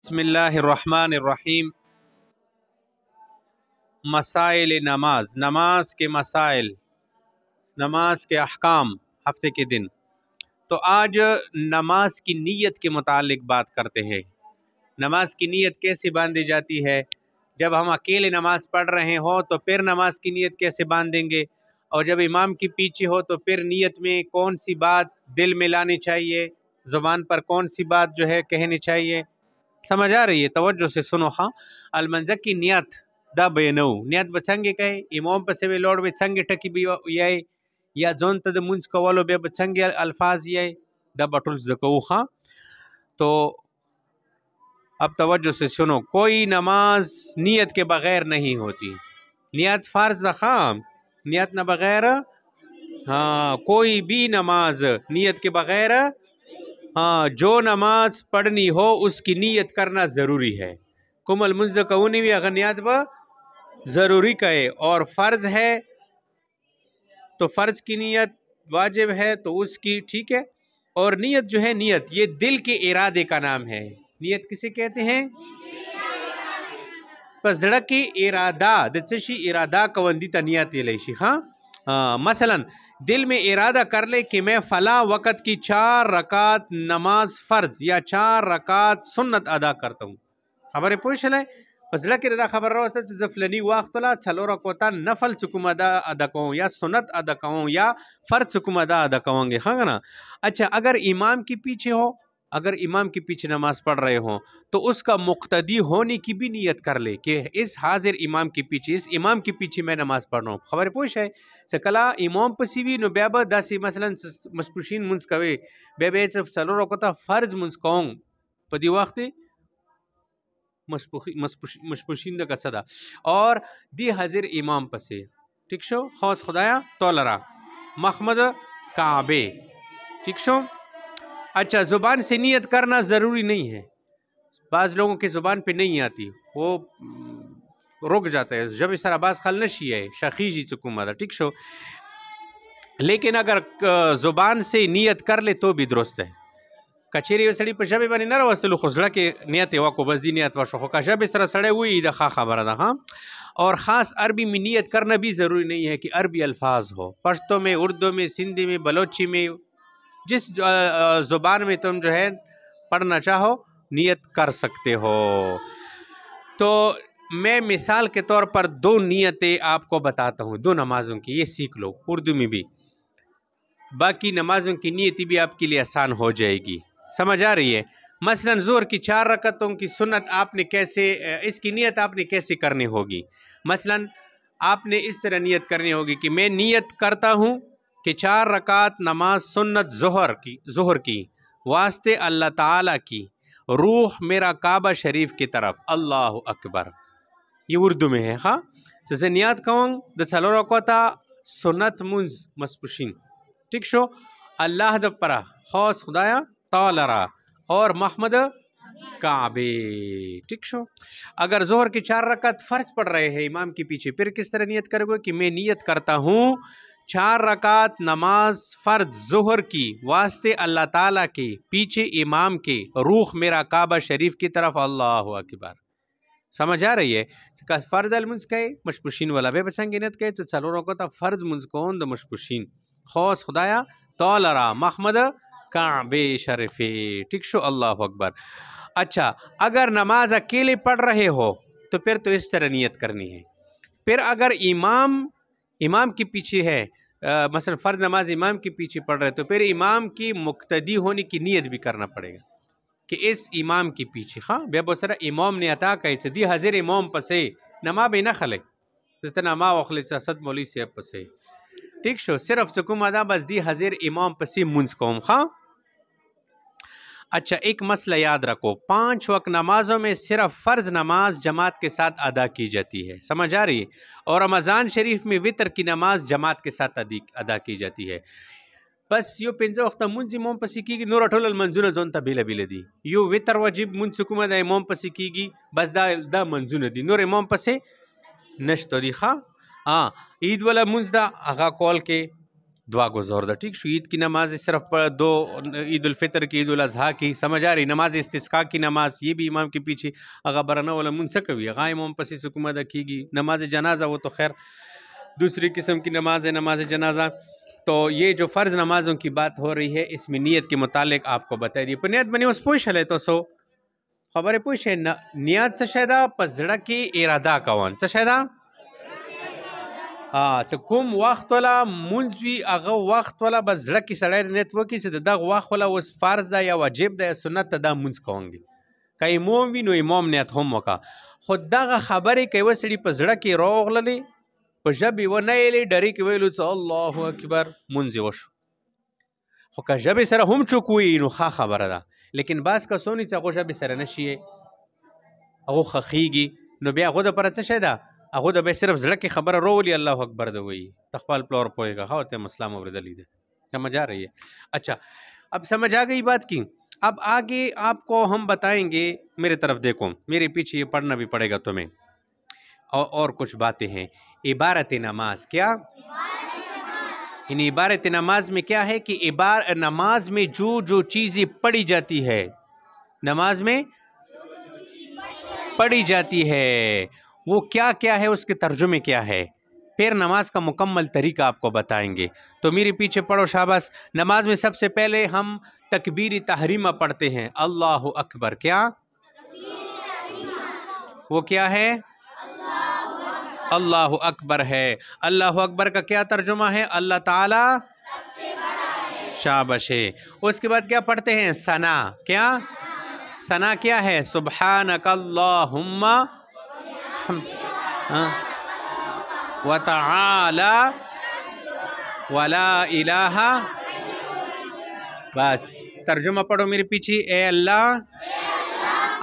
بسم اللہ الرحمن الرحیم۔ مسائل نماز، نماز کے مسائل، نماز کے احکام ہفتے کے دن۔ تو آج نماز کی نیت کے متعلق بات کرتے ہیں۔ نماز کی نیت کیسے باندھی جاتی ہے؟ جب ہم اکیلے نماز پڑھ رہے ہوں تو پھر نماز کی نیت کیسے باندھیں گے؟ اور جب امام کے پیچھے ہو تو پھر نیت میں کون سی بات دل میں لانی چاہیے، زبان پر کون سی بات جو ہے کہنی چاہیے؟ سمجھ آ رہی ہے؟ توجہ سے سنو ہاں۔ المنزہ کی نیت دا بینو نیت بچنگے کہے امام پسے وی لوڑ بچنگے ٹکی بھی یای یا زون تا دا منز کولو بے بچنگے الفاظ یای دا بطول زکو خاں۔ تو اب توجہ سے سنو، کوئی نماز نیت کے بغیر نہیں ہوتی۔ نیت فرض دا خام، نیت نہ بغیر ہاں کوئی بھی نماز نیت کے بغیر ہاں جو نماز پڑھنی ہو اس کی نیت کرنا ضروری ہے۔ کم المنز کونی بھی اگر نیت با ضروری کہے، اور فرض ہے تو فرض کی نیت واجب ہے تو اس کی ٹھیک ہے۔ اور نیت جو ہے، نیت یہ دل کے ارادے کا نام ہے۔ نیت کسے کہتے ہیں؟ پس زڑکی ارادہ دچشی ارادہ کوندی تا نیت لیشی ہاں۔ مثلا دل میں ارادہ کر لے کہ میں فلاں وقت کی 4 رکعت نماز فرض یا 4 رکعت سنت ادا کرتا ہوں۔ خبر پوچھ لے پس لکی دا خبر رو سے زفلنی وقت لا 4 رکعتا نفل سکم ادا کوں یا سنت ادا کوں یا فرض سکم ادا کوں گے ہاں نا۔ اچھا اگر امام کی پیچھے ہو، اگر امام کے پیچھے نماز پڑھ رہے ہوں تو اس کا مقتدی ہونے کی بھی نیت کر لے کہ اس حاضر امام کے پیچھے، اس امام کے پیچھے میں نماز پڑھ رہا ہوں۔ خبر پوش ہے سکلا امام پسی بھی نو بیابا داسی مثلا مسپوشین منز کوئے بیابا چلو رکھتا فرض منز کون پدی وقت مسپوشین دا کسا دا اور دی حاضر امام پسے ٹھیک شو خوص خدایا تولرا محمد کعبے ٹھیک شو۔ اچھا زبان سے نیت کرنا ضروری نہیں ہے، بعض لوگوں کی زبان پہ نہیں آتی، وہ رک جاتا ہے جب اس طرح باز خل نشی ہے شخیجی چکم دا ٹھیک شو، لیکن اگر زبان سے نیت کر لے تو بھی درست ہے۔ کچھری سڑی پر شبی بانی نہ روستلو خزڑا کے نیت واکو بس دی نیت واشو خو کشب اس طرح سڑے ہوئی دا خواہ خبر دا ہاں۔ اور خاص عربی میں نیت کرنا بھی ضروری نہیں ہے کہ عربی الفاظ ہو، پشتو میں، اردو میں، سندھی میں، بلوچی میں، جس زبان میں تم جو ہے پڑھنا چاہو نیت کر سکتے ہو۔ تو میں مثال کے طور پر 2 نیتیں آپ کو بتاتا ہوں، 2 نمازوں کی، یہ سیکھ لو اردو میں بھی، باقی نمازوں کی نیتی بھی آپ کے لیے آسان ہو جائے گی۔ سمجھ آ رہی ہے؟ مثلا ظہر کی 4 رکعتوں کی سنت آپ نے کیسے، اس کی نیت آپ نے کیسے کرنی ہوگی؟ مثلا آپ نے اس طرح نیت کرنی ہوگی کہ میں نیت کرتا ہوں کہ 4 رکعت نماز سنت ظہر کی واسطے اللہ تعالیٰ کی، روح میرا کعبہ شریف کی طرف، اللہ اکبر، یہ اردو میں ہے ہاں۔ جیسے نیت کہوں دا 4 رکعتا سنت منز مسپوشین ٹھیک شو، اللہ دا پرا خوص خدایا تولرا اور محمد کعبے ٹھیک شو۔ اگر ظہر کی 4 رکعت فرض پڑھ رہے ہیں امام کے پیچھے، پھر کس طرح نیت کرو گے کہ میں نیت کرتا ہوں 4 رکعت نماز فرض ظہر کی واسطے اللہ تعالیٰ کے پیچھے امام کے، روح میرا کعبہ شریف کی طرف، اللہ اکبر۔ سمجھ آ رہی ہے؟ فرض المنز کہے مشپوشین والا بے بسنگ نیت کہے تو 4 رکعتا فرض منز کون دا مشپوشین خوص خدایا تولرا محمد کعبے شریفی ٹھیک شو، اللہ اکبر۔ اچھا اگر نماز اکیلے پڑھ رہے ہو تو پھر تو اس طرح نیت کرنی ہے۔ پھر اگر امام کے پیچھے ہے، مثلا فرض نماز امام کے پیچھے پڑھ رہے تو پھر امام کی مقتدی ہونے کی نیت بھی کرنا پڑے گا کہ اس امام کے پیچھے ہاں بے بسرا امام نے عطا کہی دی حضر امام پسے نما بے نہ خلے جتنا ما وخلے صد مولی سے پسے ٹھیک شو، صرف سکم ادا بس دی حضر امام پسی منز کوم خاں۔ اچھا ایک مسئلہ یاد رکھو، 5 وقت نمازوں میں صرف فرض نماز جماعت کے ساتھ ادا کی جاتی ہے، سمجھ آ رہی ہے؟ اور رمضان شریف میں وطر کی نماز جماعت کے ساتھ ادا کی جاتی ہے۔ بس یو 5 وقت منز امام پسی کی گی، نور اٹھول المنزون زون تا بیلا بیلا دی، یو وطر واجب منز سکم ادا امام پسی کی گی، بس دا منزون دی، نور امام پسی نشتو دی خواہ۔ عید والا منز دا اغا کول کے دعا کو زور دا. ٹھیک شو. عید کی نماز صرف دو، عید الفطر کی، عید الاضحیٰ کی، سمجھ آ رہی؟ نماز استسقاء کی نماز یہ بھی امام کے پیچھے اگر برنا والا منسکوی ہے امام پسی سکومہ دا کی گی. نماز جنازہ وہ تو خیر دوسری قسم کی نماز ہے، نماز جنازہ. تو یہ جو فرض نمازوں کی بات ہو رہی ہے اس میں نیت کے متعلق آپ کو بتا دی. پر نیت بنی اس پوش ہے تو سو خبر پوش ہے نیت سے شیدہ پس زڑا کی ارادہ کوان سے شیدہ چې کوم وخت ولا منځ وي هغه وخت ولا بس زړه کې سړی نیت وکړي چې د دغه وخت ولا اوس فرض ده یا واجب ده یا سنت ده دا منځ کوونګي. که امام وي نو امام نیت هم وکړه. خو دغه خبرې که یوه سړي په زړه کې راوغللې په ژبې ونه یېلې ډرې کې ویلو چې الله اکبر منځ یې وشو. خو که ژبې سره هم چوک وي نو ښه خبره ده. لیکن بعض کسونه چې هغو ژبې سره نه شي هغو خښېږي نو بیا هغو دپاره څه شی ده هغه د به صرف زړه کې خبره رولي الله اکبر ده وایي تخپل پلور پوهېږه ښه ورته مسلم اورېدلی ده. سمجھ آ رہی ہے؟ اچھا اب سمجھ آ گئی بات کی. اب آگے آپ کو ہم بتائیں گے، میرے طرف دیکھو، میرے پیچھے یہ پڑھنا بھی پڑے گا تمہیں. اور کچھ باتیں ہیں. عبارت نماز کیا؟ ان عبارت نماز میں کیا ہے کہ نماز میں جو چیزیں پڑھی جاتی ہے، نماز میں پڑھی جاتی ہے وہ کیا کیا ہے، اس کے ترجمے کیا ہے، پھر نماز کا مکمل طریقہ آپ کو بتائیں گے. تو میرے پیچھے پڑھو شاباش. نماز میں سب سے پہلے ہم تکبیر تحریمہ پڑھتے ہیں. اللہ اکبر کیا؟ وہ کیا ہے؟ اللہ اکبر ہے. اللہ اکبر کا کیا ترجمہ ہے؟ اللہ تعالی شاباش ہے. اس کے بعد کیا پڑھتے ہیں؟ ثنا. کیا ثنا کیا ہے؟ سبحانک اللہم وتعالی ولا الہ. بس ترجمہ پڑھو میرے پیچھے. اے اللہ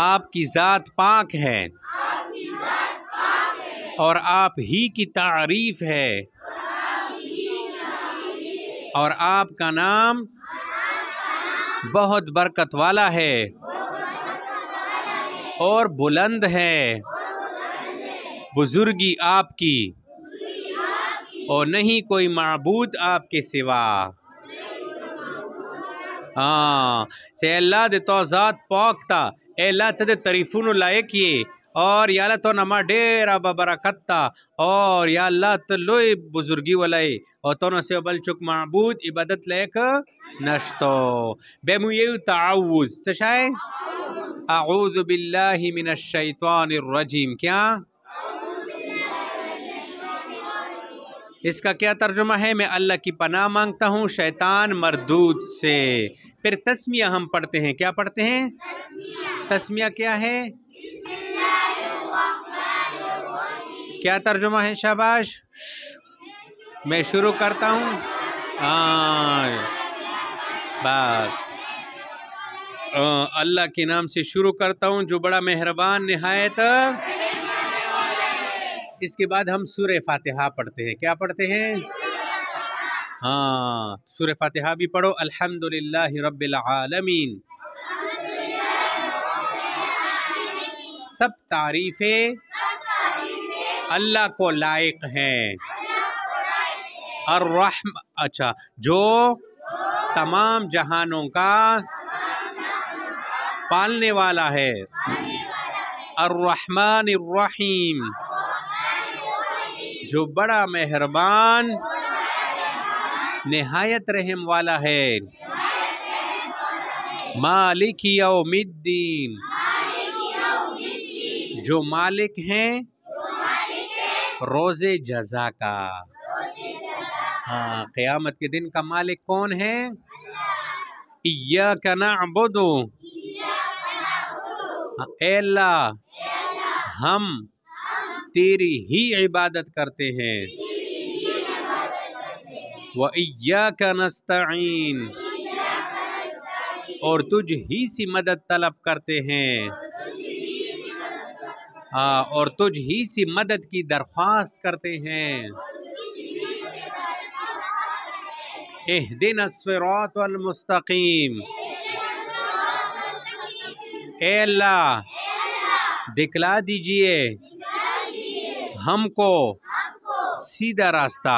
آپ کی ذات پاک ہے اور آپ ہی کی تعریف ہے اور آپ کا نام بہت برکت والا ہے اور بلند ہے. بزرگی آپ کی اور نہیں کوئی معبود آپ کے سوا. اے اللہ دے تو ذات پاک تا، اے اللہ تے تعریفونو لائق یہ، اور یا اللہ تو نما ڈیرا ببرکت تا، اور یا اللہ تو لوی بزرگی والے اور تو نہ سے بل چک معبود عبادت لائق نشتو. بے مویو تعوذ سشائے اعوذ باللہ من الشیطان الرجیم. کیا اس کا کیا ترجمہ ہے؟ میں اللہ کی پناہ مانگتا ہوں شیطان مردود سے. پھر تسمیہ ہم پڑھتے ہیں. کیا پڑھتے ہیں؟ تسمیہ کیا ہے؟ کیا ترجمہ ہے؟ شاباش. میں شروع کرتا ہوں. بس اللہ کے نام سے شروع کرتا ہوں جو بڑا مہربان نہایت. اس کے بعد ہم سورہ فاتحہ پڑھتے ہیں. کیا پڑھتے ہیں؟ سورہ فاتحہ بھی پڑھو. الحمدللہ رب العالمین. سب تعریفیں اللہ کو لائق ہیں. اچھا جو تمام جہانوں کا پالنے والا ہے. الرحمن الرحیم جو بڑا مہربان نہایت رحم والا ہے. مالک یوم الدین جو مالک ہیں روز جزا کا. قیامت کے دن کا مالک کون ہے؟ ایاک نعبد، اے اللہ ہم تیری ہی عبادت کرتے ہیں. وَإِيَّاكَ نَسْتَعِينُ اور تجھ ہی سے مدد طلب کرتے ہیں، اور تجھ ہی سے مدد کی درخواست کرتے ہیں. اہدنا الصراط المستقیم. اے اللہ دکھلا دیجئے ہم کو سیدھا راستہ.